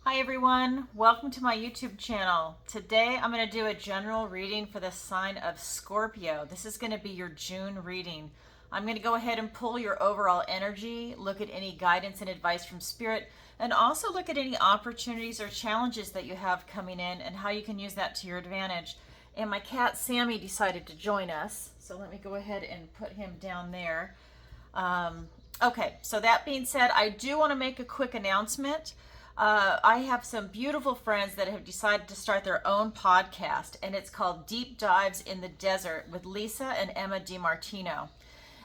Hi everyone, welcome to my YouTube channel. Today I'm going to do a general reading for the sign of Scorpio. This is going to be your June reading. I'm going to go ahead and pull your overall energy, look at any guidance and advice from Spirit, and also look at any opportunities or challenges that you have coming in and how you can use that to your advantage. And my cat Sammy decided to join us, so let me go ahead and put him down there. Okay, so that being said, I do want to make a quick announcement. I have some beautiful friends that have decided to start their own podcast, and it's called Deep Dives in the Desert with Lisa and Emma DeMartino.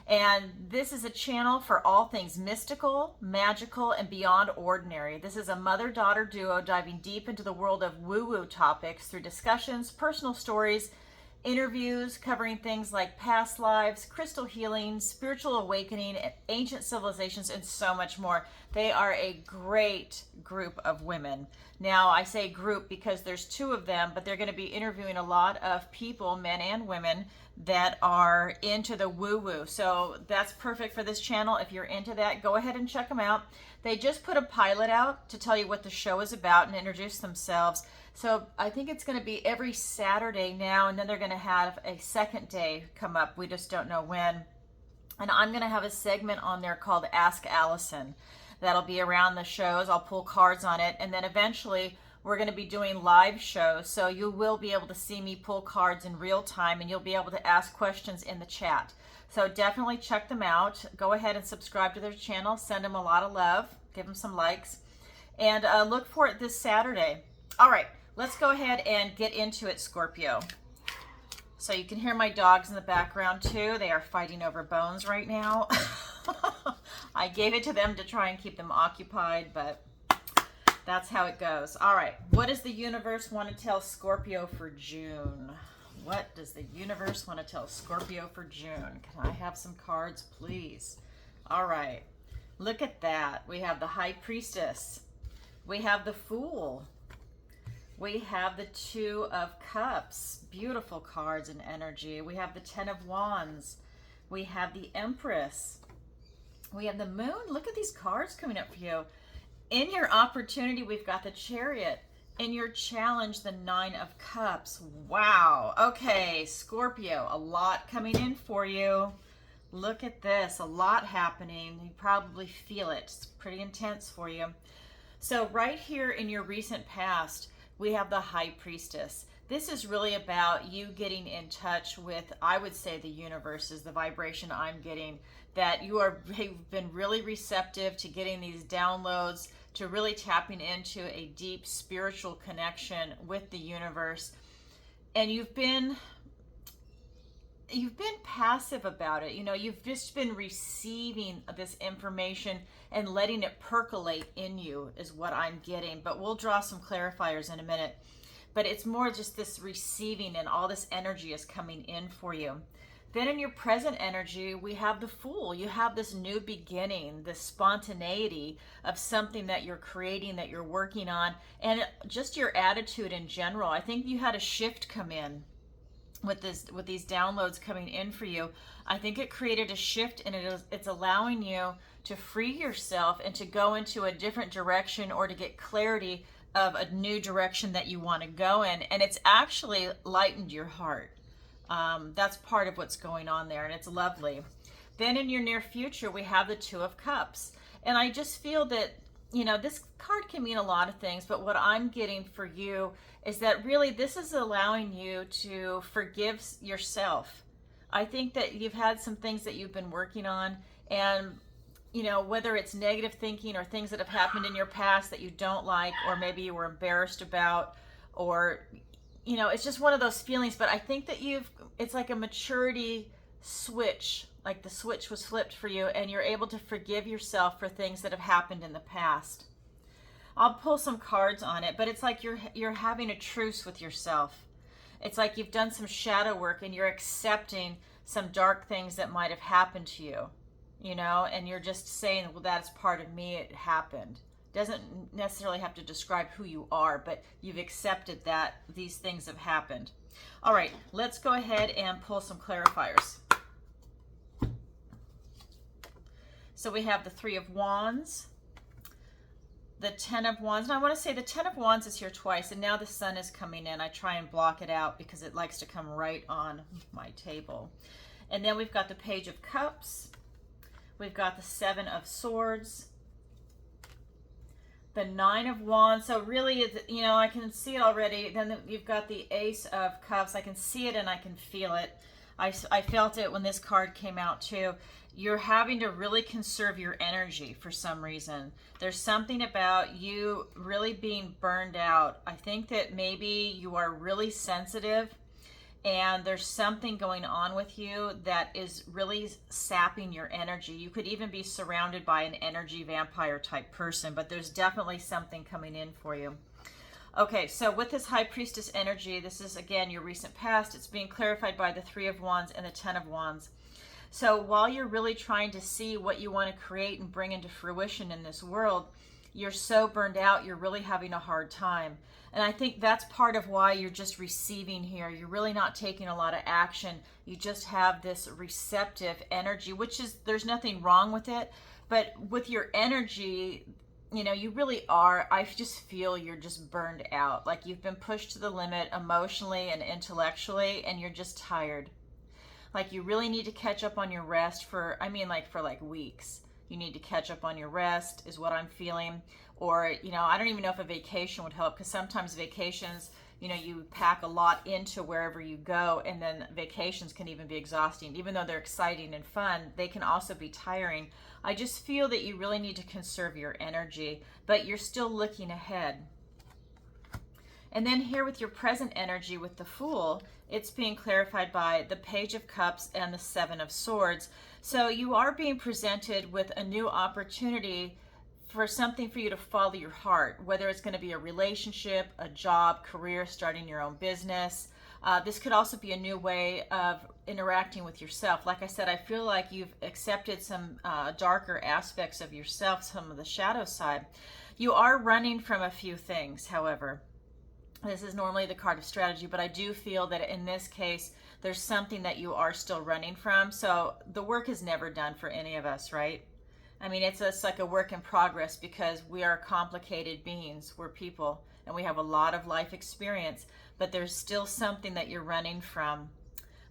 And this is a channel for all things mystical, magical, and beyond ordinary. This is a mother-daughter duo diving deep into the world of woo-woo topics through discussions, personal stories, interviews covering things like past lives, crystal healing, spiritual awakening, ancient civilizations, and so much more. They are a great group of women. Now, I say group because there's two of them, but they're going to be interviewing a lot of people, men and women, that are into the woo-woo. So that's perfect for this channel. If you're into that, go ahead and check them out. They just put a pilot out to tell you what the show is about and introduce themselves. So I think it's going to be every Saturday now, and then they're going to have a second day come up. We just don't know when. And I'm going to have a segment on there called Ask Allison. That'll be around the shows. I'll pull cards on it. And then eventually we're going to be doing live shows. So you will be able to see me pull cards in real time, and you'll be able to ask questions in the chat. So definitely check them out. Go ahead and subscribe to their channel. Send them a lot of love. Give them some likes. And look for it this Saturday. All right. Let's go ahead and get into it, Scorpio. So you can hear my dogs in the background too. They are fighting over bones right now. I gave it to them to try and keep them occupied, but that's how it goes. All right, what does the universe want to tell Scorpio for June? What does the universe want to tell Scorpio for June? Can I have some cards, please? All right, look at that. We have the High Priestess. We have the Fool. We have the Two of Cups, beautiful cards and energy. We have the Ten of Wands. We have the Empress. We have the Moon. Look at these cards coming up for you. In your opportunity, we've got the Chariot. In your challenge, the Nine of Cups. Wow. Okay, Scorpio, a lot coming in for you. Look at this, a lot happening. You probably feel it. It's pretty intense for you. So right here in your recent past, we have the High Priestess. This is really about you getting in touch with, I would say, the universe is the vibration I'm getting, that you've been really receptive to getting these downloads, to really tapping into a deep spiritual connection with the universe. And you've been passive about it. You know, you've just been receiving this information and letting it percolate in you is what I'm getting. But we'll draw some clarifiers in a minute. But it's more just this receiving, and all this energy is coming in for you. Then in your present energy, we have the Fool. You have this new beginning, this spontaneity of something that you're creating, that you're working on, and just your attitude in general. I think you had a shift come in with these downloads coming in for you. I think it created a shift, and it's allowing you to free yourself and to go into a different direction, or to get clarity of a new direction that you want to go in. And it's actually lightened your heart. That's part of what's going on there, and it's lovely. Then in your near future, we have the Two of Cups. And I just feel that, you know, this card can mean a lot of things, but what I'm getting for you is that really this is allowing you to forgive yourself. I think that you've had some things that you've been working on, and you know, whether it's negative thinking or things that have happened in your past that you don't like, or maybe you were embarrassed about, or, you know, it's just one of those feelings. But I think that it's like a maturity switch, like the switch was flipped for you, and you're able to forgive yourself for things that have happened in the past. I'll pull some cards on it, but it's like you're having a truce with yourself. It's like you've done some shadow work, and you're accepting some dark things that might have happened to you. You know, and you're just saying, well, that's part of me, it happened. Doesn't necessarily have to describe who you are, but you've accepted that these things have happened. All right, let's go ahead and pull some clarifiers. So we have the Three of Wands, the Ten of Wands. And I want to say the Ten of Wands is here twice, and now the Sun is coming in. I try and block it out because it likes to come right on my table. And then we've got the Page of Cups. We've got the Seven of Swords. The Nine of Wands. So really, you know, I can see it already. Then you've got the Ace of Cups. I can see it and I can feel it. I felt it when this card came out too. You're having to really conserve your energy for some reason. There's something about you really being burned out. I think that maybe you are really sensitive and there's something going on with you that is really sapping your energy. You could even be surrounded by an energy vampire type person, but there's definitely something coming in for you. Okay, so with this High Priestess energy, this is again your recent past. It's being clarified by the Three of Wands and the Ten of Wands. So while you're really trying to see what you want to create and bring into fruition in this world, you're so burned out, you're really having a hard time. And I think that's part of why you're just receiving here. You're really not taking a lot of action. You just have this receptive energy, which is, there's nothing wrong with it. But with your energy, you know, you really are, I just feel you're just burned out. Like you've been pushed to the limit emotionally and intellectually, and you're just tired. Like you really need to catch up on your rest for, I mean, like for like weeks. You need to catch up on your rest is what I'm feeling. Or, you know, I don't even know if a vacation would help, because sometimes vacations, you know, you pack a lot into wherever you go, and then vacations can even be exhausting. Even though they're exciting and fun, they can also be tiring. I just feel that you really need to conserve your energy, but you're still looking ahead. And then here with your present energy with the Fool, it's being clarified by the Page of Cups and the Seven of Swords. So you are being presented with a new opportunity for something for you to follow your heart, whether it's going to be a relationship, a job, career, starting your own business. This could also be a new way of interacting with yourself. Like I said, I feel like you've accepted some darker aspects of yourself, some of the shadow side. You are running from a few things, however. This is normally the card of strategy, but I do feel that in this case, there's something that you are still running from. So the work is never done for any of us, right? I mean, it's like a work in progress, because we are complicated beings. We're people, and we have a lot of life experience, but there's still something that you're running from.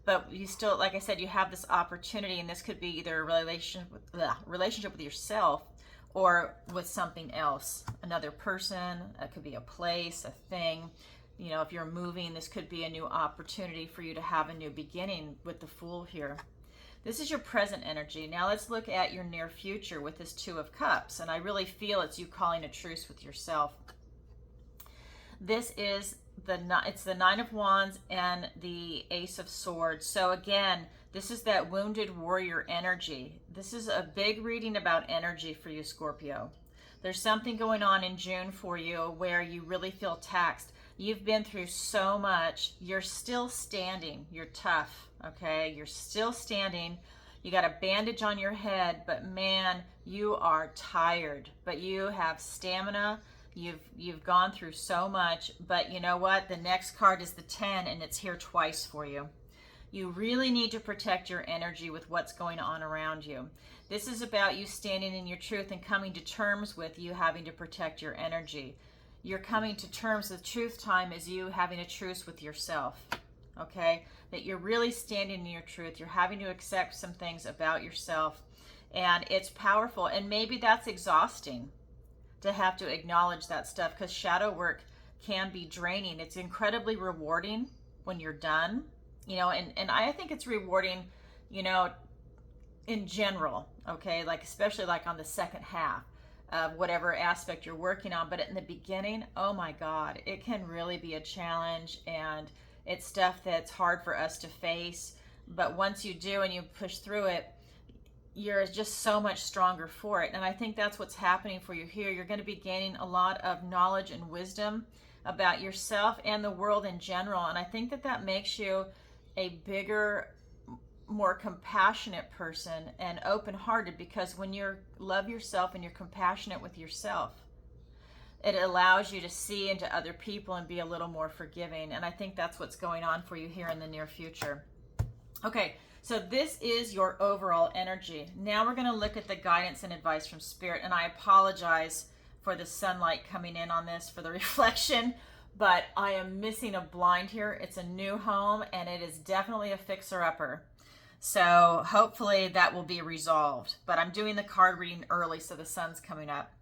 But you still, like I said, you have this opportunity, and this could be either a relationship with yourself or with something else, another person. It could be a place, a thing. You know, if you're moving, this could be a new opportunity for you to have a new beginning with the Fool here. This is your present energy. Now let's look at your near future with this Two of Cups, and I really feel it's you calling a truce with yourself. This is it's the Nine of Wands and the Ace of Swords. So again, this is that wounded warrior energy. This is a big reading about energy for you, Scorpio. There's something going on in June for you where you really feel taxed. You've been through so much. You're still standing. You're tough, okay? You're still standing. You got a bandage on your head, but man, you are tired. But you have stamina. You've gone through so much. But you know what? The next card is the 10, and it's here twice for you. You really need to protect your energy with what's going on around you. This is about you standing in your truth and coming to terms with you having to protect your energy. You're coming to terms with truth time as you having a truce with yourself, okay? That you're really standing in your truth. You're having to accept some things about yourself, and it's powerful. And maybe that's exhausting to have to acknowledge that stuff, because shadow work can be draining. It's incredibly rewarding when you're done, you know, and I think it's rewarding, you know, in general, okay? Like, especially like on the second half of whatever aspect you're working on. But in the beginning, oh my God, it can really be a challenge, and it's stuff that's hard for us to face. But once you do and you push through it, you're just so much stronger for it. And I think that's what's happening for you here. You're going to be gaining a lot of knowledge and wisdom about yourself and the world in general. And I think that that makes you a bigger, more compassionate person and open-hearted, because when you love yourself and you're compassionate with yourself, it allows you to see into other people and be a little more forgiving. And I think that's what's going on for you here in the near future. Okay, so this is your overall energy. Now we're going to look at the guidance and advice from Spirit, and I apologize for the sunlight coming in on this for the reflection, but I am missing a blind here. It's a new home and it is definitely a fixer-upper. So hopefully that will be resolved, but I'm doing the card reading early so the sun's coming up.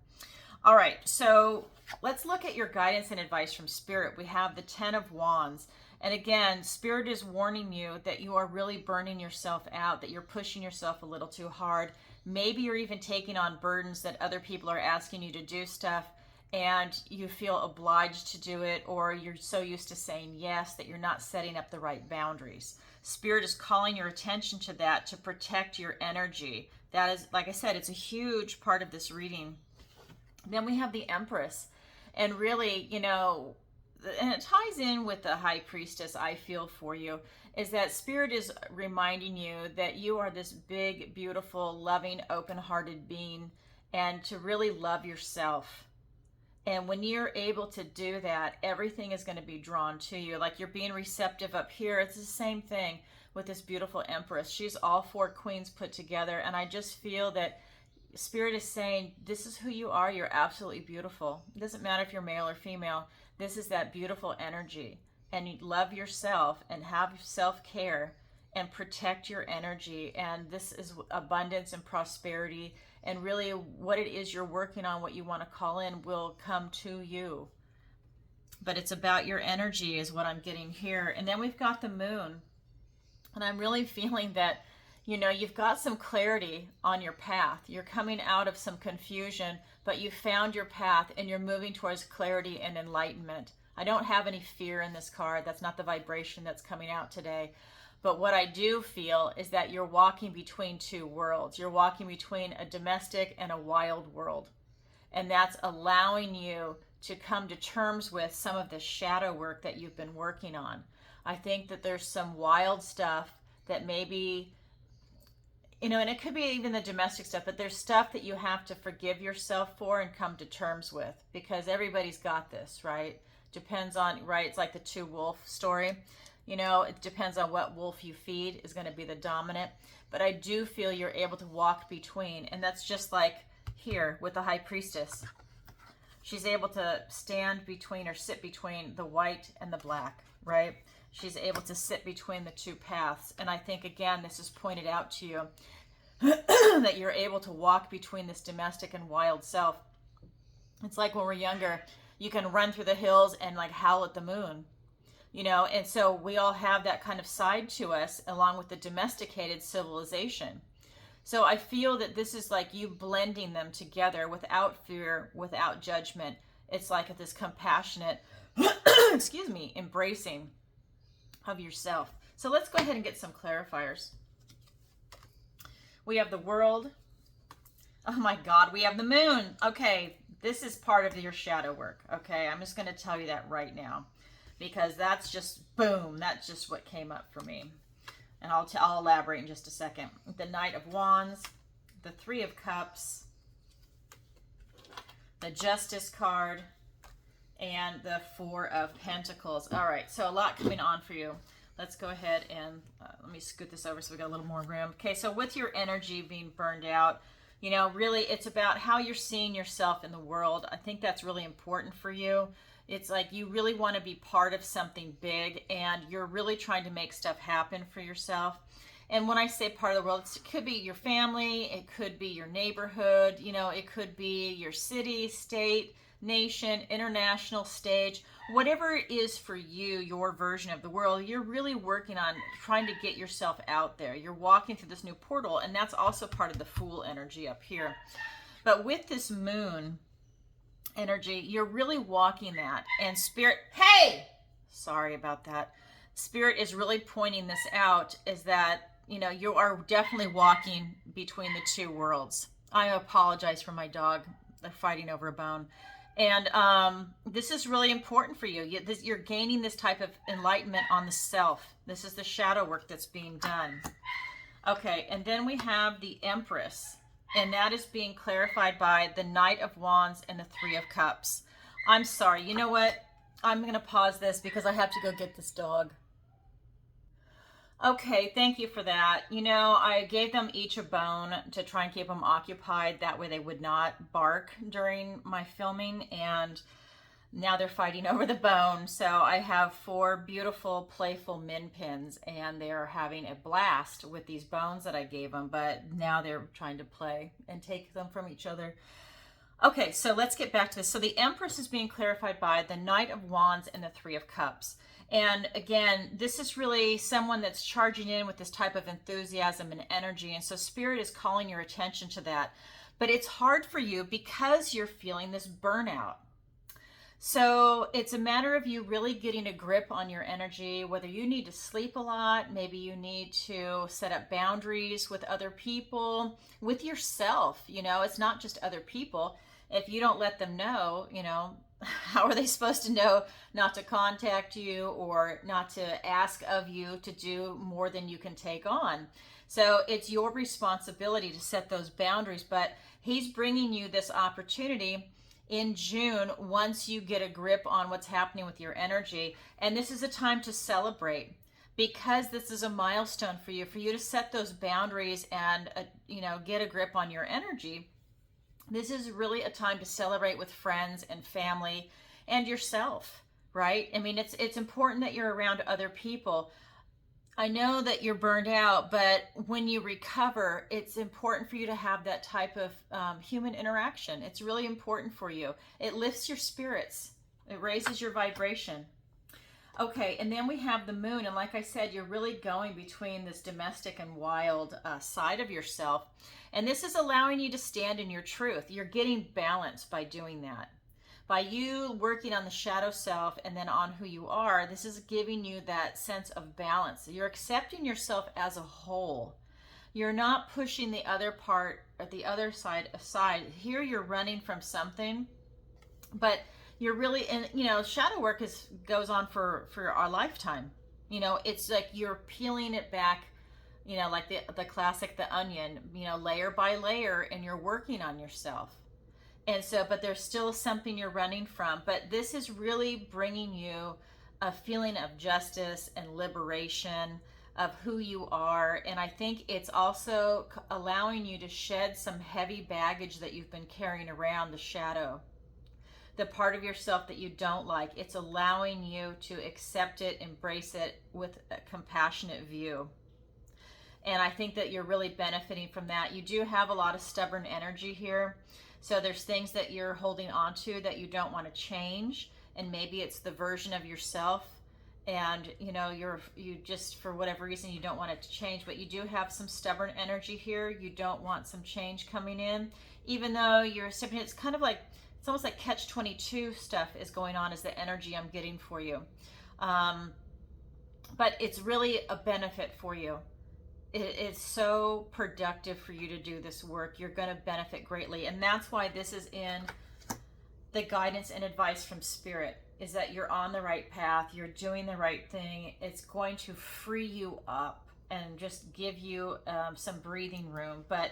All right, so let's look at your guidance and advice from Spirit. We have the 10 of Wands. And again, Spirit is warning you that you are really burning yourself out, that you're pushing yourself a little too hard. Maybe you're even taking on burdens that other people are asking you to do stuff and you feel obliged to do it, or you're so used to saying yes that you're not setting up the right boundaries. Spirit is calling your attention to that to protect your energy. That is, like I said, it's a huge part of this reading. Then we have the Empress. And really, you know, and it ties in with the High Priestess, I feel for you, is that Spirit is reminding you that you are this big, beautiful, loving, open-hearted being, and to really love yourself. And when you're able to do that, everything is going to be drawn to you. Like you're being receptive up here. It's the same thing with this beautiful Empress. She's all 4 queens put together. And I just feel that Spirit is saying, this is who you are. You're absolutely beautiful. It doesn't matter if you're male or female. This is that beautiful energy. And you love yourself and have self-care and protect your energy. And this is abundance and prosperity. And really what it is you're working on, what you want to call in, will come to you. But it's about your energy is what I'm getting here. And then we've got the Moon. And I'm really feeling that, you know, you've got some clarity on your path. You're coming out of some confusion, but you found your path and you're moving towards clarity and enlightenment. I don't have any fear in this card. That's not the vibration that's coming out today. But what I do feel is that you're walking between 2 worlds. You're walking between a domestic and a wild world. And that's allowing you to come to terms with some of the shadow work that you've been working on. I think that there's some wild stuff that maybe, you know, and it could be even the domestic stuff, but there's stuff that you have to forgive yourself for and come to terms with, because everybody's got this, right? Depends on, right? It's like the 2 wolf story. You know, it depends on what wolf you feed is going to be the dominant. But I do feel you're able to walk between. And that's just like here with the High Priestess. She's able to stand between or sit between the white and the black, right? She's able to sit between the 2 paths. And I think, again, this is pointed out to you that you're able to walk between this domestic and wild self. It's like when we're younger, you can run through the hills and like howl at the moon. You know, and so we all have that kind of side to us along with the domesticated civilization. So I feel that this is like you blending them together without fear, without judgment. It's like this compassionate, excuse me, embracing of yourself. So let's go ahead and get some clarifiers. We have the World. Oh my God, we have the Moon. Okay, this is part of your shadow work. Okay, I'm just going to tell you that right now, because that's just, boom, that's just what came up for me. And I'll elaborate in just a second. The Knight of Wands, the 3 of Cups, the Justice card, and the 4 of Pentacles. All right, so a lot coming on for you. Let's go ahead and let me scoot this over so we got a little more room. Okay, so with your energy being burned out, you know, really it's about how you're seeing yourself in the world. I think that's really important for you. It's like you really want to be part of something big and you're really trying to make stuff happen for yourself. And when I say part of the world, it could be your family, it could be your neighborhood, you know, it could be your city, state, nation, international stage, whatever it is for you, your version of the world, you're really working on trying to get yourself out there. You're walking through this new portal, and that's also part of the Fool energy up here. But with this Moon energy, you're really walking that, and Spirit, hey, sorry about that. Spirit is really pointing this out, is that, you know, you are definitely walking between the 2 worlds. I apologize for my dog. They're fighting over a bone. And this is really important for you. You're gaining this type of enlightenment on the self. This is the shadow work that's being done. Okay, and then we have the Empress. And that is being clarified by the Knight of Wands and the 3 of Cups. I'm sorry. You know what? I'm going to pause this because I have to go get this dog. Okay, thank you for that. You know, I gave them each a bone to try and keep them occupied. That way they would not bark during my filming. And now they're fighting over the bone. So I have 4 beautiful, playful min pins, and they're having a blast with these bones that I gave them. But now they're trying to play and take them from each other. Okay, so let's get back to this. So the Empress is being clarified by the Knight of Wands and the Three of Cups. And again, this is really someone that's charging in with this type of enthusiasm and energy. And so Spirit is calling your attention to that. But it's hard for you because you're feeling this burnout. So it's a matter of you really getting a grip on your energy, whether you need to sleep a lot, maybe you need to set up boundaries with other people, with yourself. You know, it's not just other people. If you don't let them know, you know, how are they supposed to know not to contact you or not to ask of you to do more than you can take on? So it's your responsibility to set those boundaries, but he's bringing you this opportunity in June once you get a grip on what's happening with your energy. And this is a time to celebrate because this is a milestone for you to set those boundaries and, you know, get a grip on your energy. This is really a time to celebrate with friends and family and yourself, right? I mean, it's important that you're around other people. I know that you're burned out, but when you recover, it's important for you to have that type of human interaction. It's really important for you. It lifts your spirits. It raises your vibration. Okay, and then we have the moon. And like I said, you're really going between this domestic and wild side of yourself. And this is allowing you to stand in your truth. You're getting balance by doing that. By you working on the shadow self and then on who you are, this is giving you that sense of balance. You're accepting yourself as a whole. You're not pushing the other part or the other side aside. Here you're running from something, but you're really, and you know, shadow work goes on for our lifetime. You know, it's like you're peeling it back, you know, like the classic The Onion, you know, layer by layer, and you're working on yourself. And so, but there's still something you're running from. But this is really bringing you a feeling of justice and liberation of who you are. And I think it's also allowing you to shed some heavy baggage that you've been carrying around, the shadow, the part of yourself that you don't like. It's allowing you to accept it, embrace it with a compassionate view. And I think that you're really benefiting from that. You do have a lot of stubborn energy here. So there's things that you're holding on to that you don't want to change. And maybe it's the version of yourself. And you know, you just, for whatever reason, you don't want it to change. But you do have some stubborn energy here. You don't want some change coming in. Even though you're stepping, it's kind of like, it's almost like catch-22 stuff is going on is the energy I'm getting for you. But it's really a benefit for you. It is so productive for you to do this work. You're going to benefit greatly. And that's why this is in the guidance and advice from Spirit, is that you're on the right path. You're doing the right thing. It's going to free you up and just give you some breathing room. But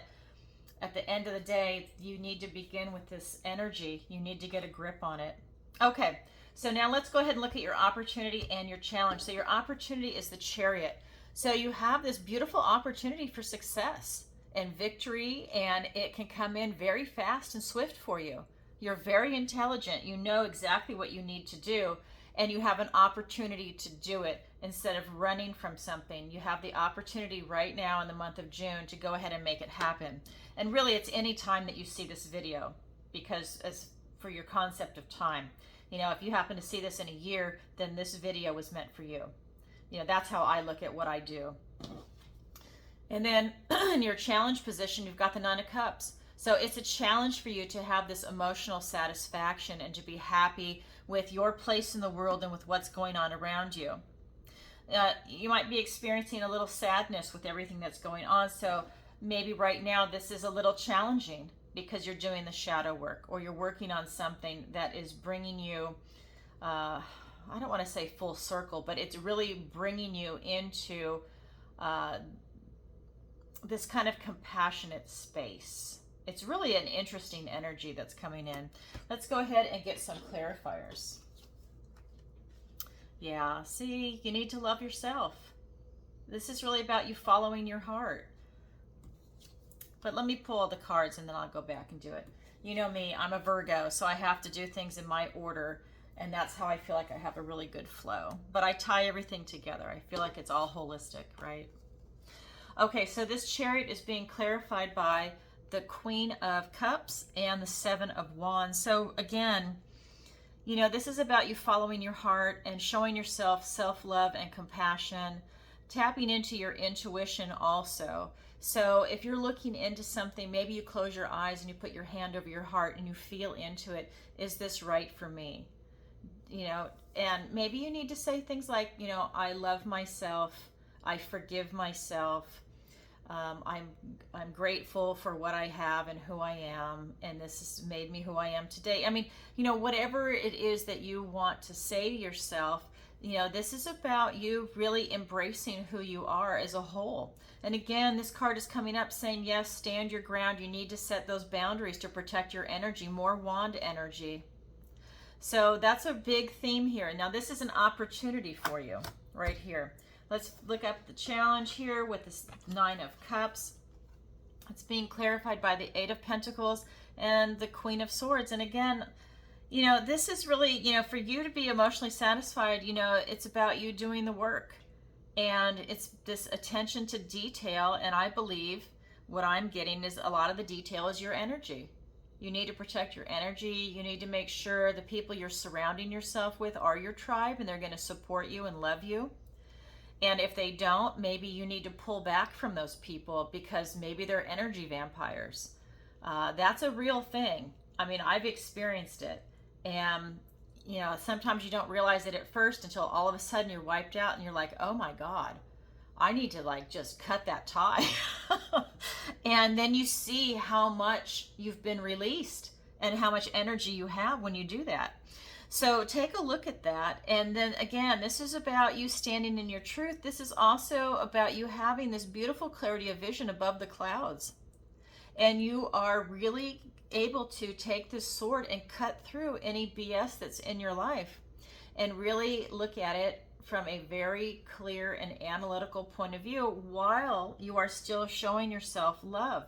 at the end of the day, you need to begin with this energy. You need to get a grip on it. Okay, so now let's go ahead and look at your opportunity and your challenge. So your opportunity is the Chariot. So you have this beautiful opportunity for success and victory, and it can come in very fast and swift for you. You're very intelligent. You know exactly what you need to do, and you have an opportunity to do it instead of running from something. You have the opportunity right now in the month of June to go ahead and make it happen. And really, it's any time that you see this video, because as for your concept of time, you know, if you happen to see this in a year, then this video was meant for you. You know, that's how I look at what I do. And then in your challenge position, you've got the Nine of Cups. So it's a challenge for you to have this emotional satisfaction and to be happy with your place in the world and with what's going on around you. You might be experiencing a little sadness with everything that's going on. So maybe right now this is a little challenging because you're doing the shadow work, or you're working on something that is bringing you, I don't want to say full circle, but it's really bringing you into this kind of compassionate space. It's really an interesting energy that's coming in. Let's go ahead and get some clarifiers. Yeah, see, you need to love yourself. This is really about you following your heart. But let me pull all the cards and then I'll go back and do it. You know me, I'm a Virgo, so I have to do things in my order, and that's how I feel like I have a really good flow. But I tie everything together. I feel like it's all holistic, right? Okay, so this Chariot is being clarified by the Queen of Cups and the Seven of Wands. So again, you know, this is about you following your heart and showing yourself self-love and compassion, tapping into your intuition also. So if you're looking into something, maybe you close your eyes and you put your hand over your heart and you feel into it. Is this right for me? You know, and maybe you need to say things like, you know, I love myself, I forgive myself, I'm grateful for what I have and who I am, and this has made me who I am today. I mean, you know, whatever it is that you want to say to yourself, you know, this is about you really embracing who you are as a whole. And again, this card is coming up saying, yes, stand your ground. You need to set those boundaries to protect your energy, more wand energy. So that's a big theme here. Now, this is an opportunity for you right here. Let's look up the challenge here with this Nine of Cups. It's being clarified by the Eight of Pentacles and the Queen of Swords. And again, you know, this is really, you know, for you to be emotionally satisfied, you know, it's about you doing the work. And it's this attention to detail. And I believe what I'm getting is a lot of the detail is your energy. You need to protect your energy. You need to make sure the people you're surrounding yourself with are your tribe and they're going to support you and love you. And if they don't, maybe you need to pull back from those people because maybe they're energy vampires. That's a real thing. I mean, I've experienced it. And, you know, sometimes you don't realize it at first until all of a sudden you're wiped out and you're like, oh my God, I need to like just cut that tie. And then you see how much you've been released and how much energy you have when you do that. So take a look at that. And then again, this is about you standing in your truth. This is also about you having this beautiful clarity of vision above the clouds. And you are really able to take this sword and cut through any BS that's in your life and really look at it from a very clear and analytical point of view while you are still showing yourself love.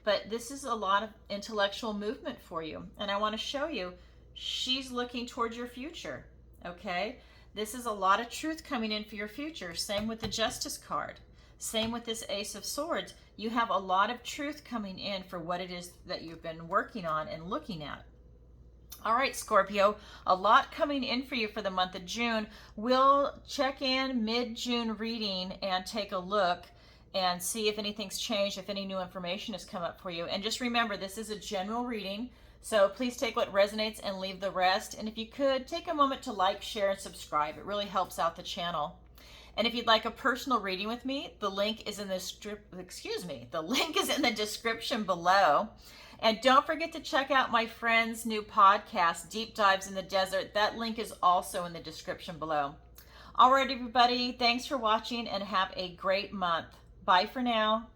But this is a lot of intellectual movement for you. And I want to show you, she's looking towards your future, okay? This is a lot of truth coming in for your future. Same with the Justice card. Same with this Ace of Swords. You have a lot of truth coming in for what it is that you've been working on and looking at. All right, Scorpio, a lot coming in for you for the month of June. We'll check in mid-June reading and take a look and see if anything's changed, if any new information has come up for you. And just remember, this is a general reading, so please take what resonates and leave the rest. And if you could, take a moment to like, share, and subscribe. It really helps out the channel. And if you'd like a personal reading with me, the link is in the description below. And don't forget to check out my friend's new podcast, Deep Dives in the Desert. That link is also in the description below. All right, everybody, thanks for watching and have a great month. Bye for now.